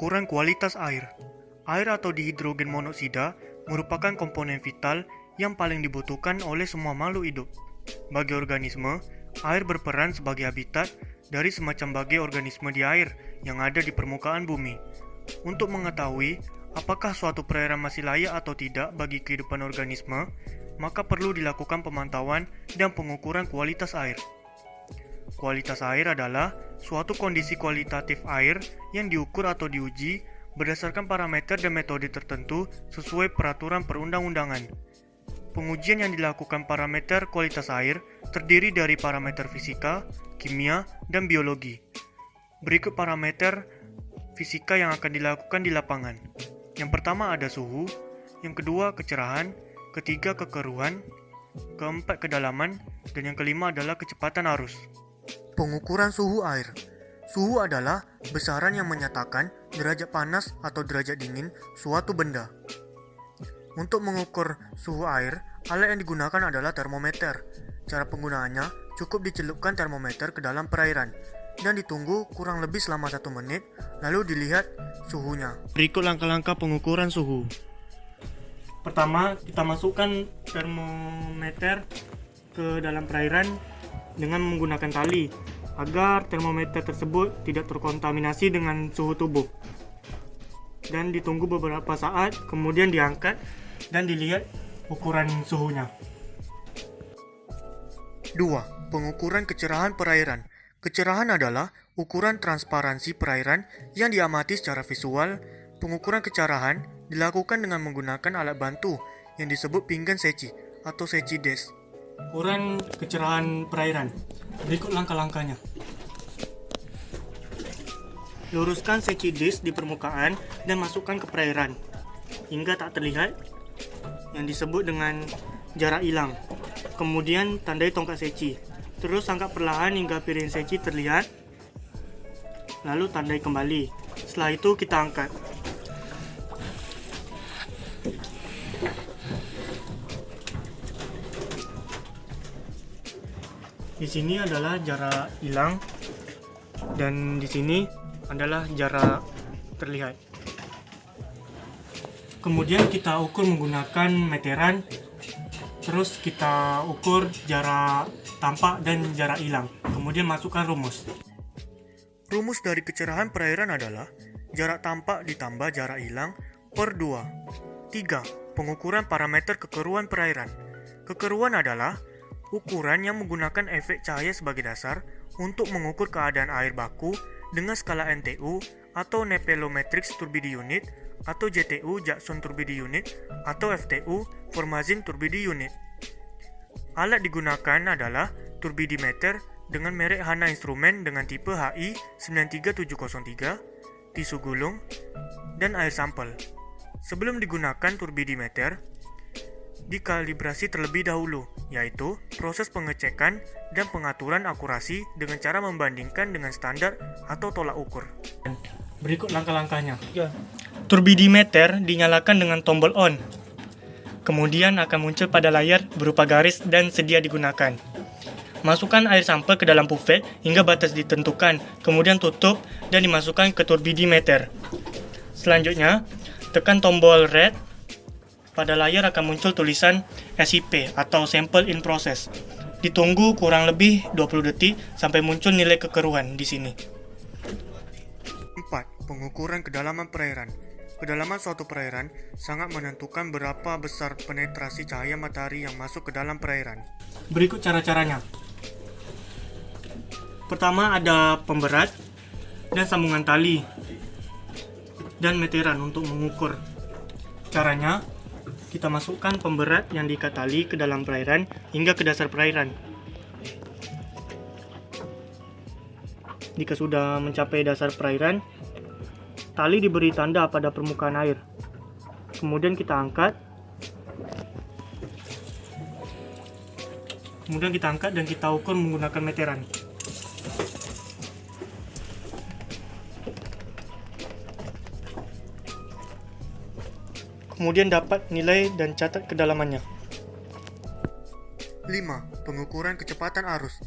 Pengukuran kualitas air. Air atau dihidrogen monoksida merupakan komponen vital yang paling dibutuhkan oleh semua makhluk hidup. Bagi organisme, air berperan sebagai habitat dari semacam bagai organisme di air yang ada di permukaan bumi. Untuk mengetahui apakah suatu perairan masih layak atau tidak bagi kehidupan organisme, maka perlu dilakukan pemantauan dan pengukuran kualitas air. Kualitas air adalah suatu kondisi kualitatif air yang diukur atau diuji berdasarkan parameter dan metode tertentu sesuai peraturan perundang-undangan. Pengujian yang dilakukan parameter kualitas air terdiri dari parameter fisika, kimia, dan biologi. Berikut parameter fisika yang akan dilakukan di lapangan. Yang pertama ada suhu, yang kedua kecerahan, ketiga kekeruhan, keempat kedalaman, dan yang kelima adalah kecepatan arus. Pengukuran suhu air. Suhu adalah besaran yang menyatakan derajat panas atau derajat dingin suatu benda. Untuk mengukur suhu air, alat yang digunakan adalah termometer. Cara penggunaannya cukup dicelupkan termometer ke dalam perairan dan ditunggu kurang lebih selama 1 menit, lalu dilihat suhunya. Berikut langkah-langkah pengukuran suhu. Pertama, kita masukkan termometer ke dalam perairan dengan menggunakan tali agar termometer tersebut tidak terkontaminasi dengan suhu tubuh. Dan ditunggu beberapa saat, kemudian diangkat dan dilihat ukuran suhunya. 2. Pengukuran kecerahan perairan. Kecerahan adalah ukuran transparansi perairan yang diamati secara visual. Pengukuran kecerahan dilakukan dengan menggunakan alat bantu yang disebut pinggan seci atau seci des. Ukuran kecerahan perairan. Berikut langkah-langkahnya. Luruskan seci disk di permukaan dan masukkan ke perairan hingga tak terlihat, yang disebut dengan jarak hilang. Kemudian tandai tongkat seci. Terus angkat perlahan hingga piring seci terlihat, lalu tandai kembali. Setelah itu kita angkat. Di sini adalah jarak hilang dan di sini adalah jarak terlihat. Kemudian kita ukur menggunakan meteran. Terus kita ukur jarak tampak dan jarak hilang. Kemudian masukkan rumus. Rumus dari kecerahan perairan adalah jarak tampak ditambah jarak hilang per 2. 3. Pengukuran parameter kekeruhan perairan. Kekeruhan adalah ukuran yang menggunakan efek cahaya sebagai dasar untuk mengukur keadaan air baku dengan skala NTU atau Nephelometric Turbidity Unit atau JTU Jackson Turbidity Unit atau FTU Formazin Turbidity Unit. Alat digunakan adalah turbidimeter dengan merek Hana Instrument dengan tipe HI 93703, tisu gulung, dan air sampel. Sebelum digunakan turbidimeter, dikalibrasi terlebih dahulu, yaitu proses pengecekan dan pengaturan akurasi dengan cara membandingkan dengan standar atau tolak ukur. Berikut langkah-langkahnya. Turbidimeter dinyalakan dengan tombol on. Kemudian akan muncul pada layar berupa garis dan sedia digunakan. Masukkan air sampel ke dalam pufet hingga batas ditentukan, kemudian tutup dan dimasukkan ke turbidimeter. Selanjutnya, tekan tombol red. Pada layar akan muncul tulisan SIP atau Sample in Process. Ditunggu kurang lebih 20 detik sampai muncul nilai kekeruhan di sini. 4. Pengukuran kedalaman perairan. Kedalaman suatu perairan sangat menentukan berapa besar penetrasi cahaya matahari yang masuk ke dalam perairan. Berikut cara-caranya. Pertama ada pemberat dan sambungan tali dan meteran untuk mengukur. Caranya, kita masukkan pemberat yang diikat tali ke dalam perairan hingga ke dasar perairan. Jika sudah mencapai dasar perairan, tali diberi tanda pada permukaan air. Kemudian kita angkat. Dan kita ukur menggunakan meteran. Kemudian dapat nilai dan catat kedalamannya. 5. Pengukuran kecepatan arus.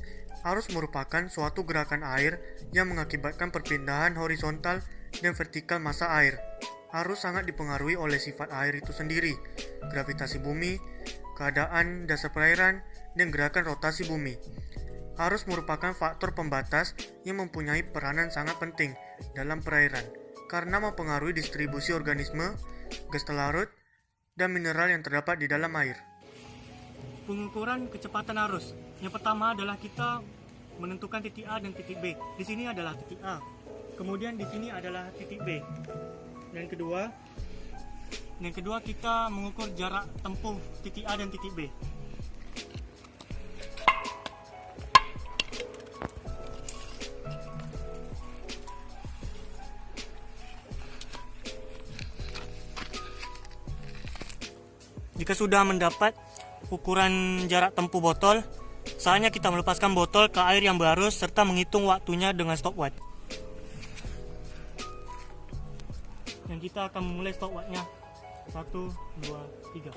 Arus merupakan suatu gerakan air yang mengakibatkan perpindahan horizontal dan vertikal massa air. Arus sangat dipengaruhi oleh sifat air itu sendiri, gravitasi bumi, keadaan dasar perairan, dan gerakan rotasi bumi. Arus merupakan faktor pembatas yang mempunyai peranan sangat penting dalam perairan karena mempengaruhi distribusi organisme, gas larut, dan mineral yang terdapat di dalam air. Pengukuran kecepatan arus. Yang pertama adalah kita menentukan titik A dan titik B. Di sini adalah titik A. Kemudian di sini adalah titik B. Yang kedua kita mengukur jarak tempuh titik A dan titik B. Jika sudah mendapat ukuran jarak tempuh botol, saatnya kita melepaskan botol ke air yang berarus serta menghitung waktunya dengan stopwatch. Dan kita akan memulai stopwatchnya. 1, 2, 3.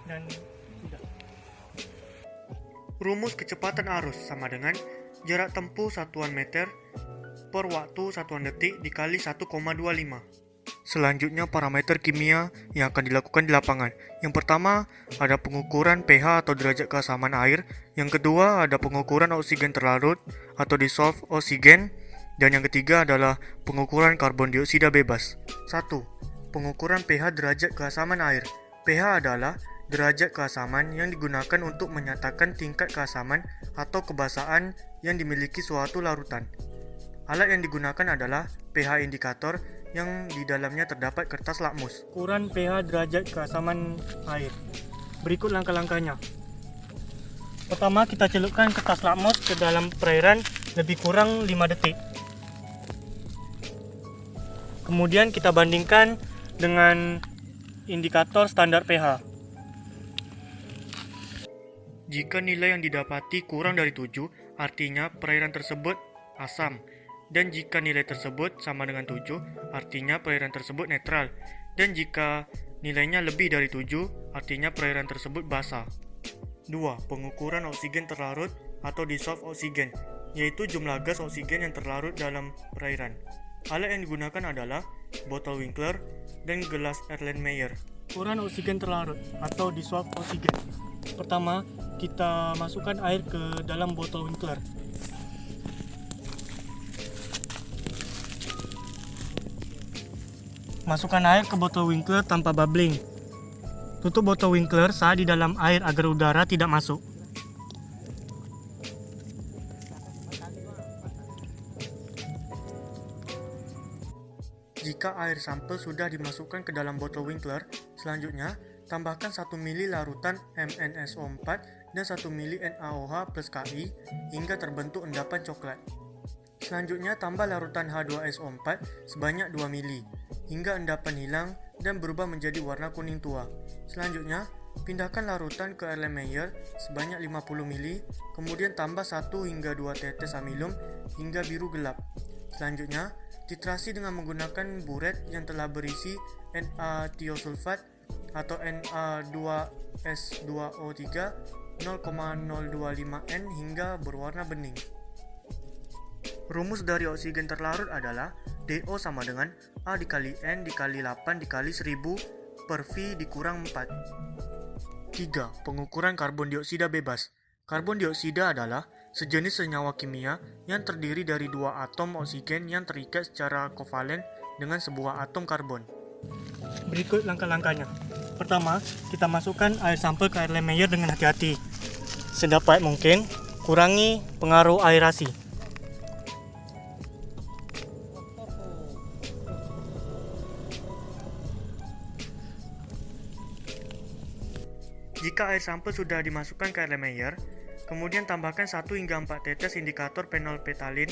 Dan sudah. Rumus kecepatan arus sama dengan jarak tempuh satuan meter per waktu satuan detik dikali 1,25. Selanjutnya parameter kimia yang akan dilakukan di lapangan. Yang pertama ada pengukuran pH atau derajat keasaman air. Yang kedua ada pengukuran oksigen terlarut atau dissolved oksigen. Dan yang ketiga adalah pengukuran karbon dioksida bebas. 1. Pengukuran pH derajat keasaman air. pH adalah derajat keasaman yang digunakan untuk menyatakan tingkat keasaman atau kebasahan yang dimiliki suatu larutan. Alat yang digunakan adalah pH indikator yang di dalamnya terdapat kertas lakmus. Ukuran pH derajat keasaman air. Berikut langkah-langkahnya. Pertama, kita celupkan kertas lakmus ke dalam perairan lebih kurang 5 detik. Kemudian kita bandingkan dengan indikator standar pH. Jika nilai yang didapati kurang dari 7, artinya perairan tersebut asam. Dan jika nilai tersebut sama dengan 7, artinya perairan tersebut netral. Dan jika nilainya lebih dari 7, artinya perairan tersebut basah. 2. Pengukuran oksigen terlarut atau dissolved oksigen, yaitu jumlah gas oksigen yang terlarut dalam perairan. Alat yang digunakan adalah botol Winkler dan gelas Erlenmeyer. Ukuran oksigen terlarut atau dissolved oksigen. Pertama, kita masukkan air ke dalam botol Winkler. Masukkan air ke botol Winkler tanpa bubbling. Tutup botol Winkler saat di dalam air agar udara tidak masuk. Jika air sampel sudah dimasukkan ke dalam botol Winkler, selanjutnya tambahkan 1 ml larutan MnSO4 dan 1 ml NaOH plus Ki hingga terbentuk endapan coklat. Selanjutnya tambah larutan H2SO4 sebanyak 2 ml hingga endapan hilang dan berubah menjadi warna kuning tua. Selanjutnya, pindahkan larutan ke Erlenmeyer sebanyak 50 ml, kemudian tambah 1 hingga 2 tetes amilum hingga biru gelap. Selanjutnya, titrasi dengan menggunakan buret yang telah berisi Na-tiosulfat atau Na2S2O3 0,025N hingga berwarna bening. Rumus dari oksigen terlarut adalah DO sama dengan A dikali N dikali 8 dikali 1000 per V dikurang 4. 3. Pengukuran karbon dioksida bebas. Karbon dioksida adalah sejenis senyawa kimia yang terdiri dari 2 atom oksigen yang terikat secara kovalen dengan sebuah atom karbon. Berikut langkah-langkahnya. Pertama, kita masukkan air sampel ke Erlenmeyer dengan hati-hati. Sedapat mungkin, kurangi pengaruh aerasi. Jika air sampel sudah dimasukkan ke Erlenmeyer, kemudian tambahkan 1 hingga 4 tetes indikator fenolphthalein.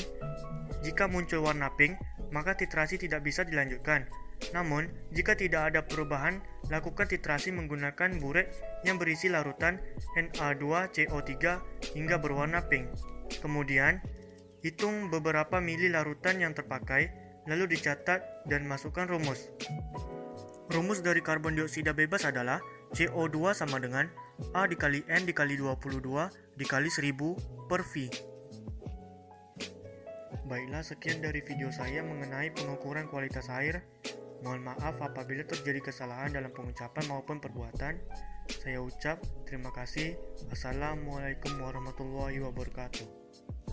Jika muncul warna pink, maka titrasi tidak bisa dilanjutkan. Namun, jika tidak ada perubahan, lakukan titrasi menggunakan buret yang berisi larutan Na2CO3 hingga berwarna pink. Kemudian, hitung beberapa mili larutan yang terpakai, lalu dicatat dan masukkan rumus. Rumus dari karbon dioksida bebas adalah CO2 sama dengan A dikali N dikali 22 dikali 1000 per V. Baiklah, sekian dari video saya mengenai pengukuran kualitas air. Mohon maaf apabila terjadi kesalahan dalam pengucapan maupun perbuatan. Saya ucap terima kasih. Assalamualaikum warahmatullahi wabarakatuh.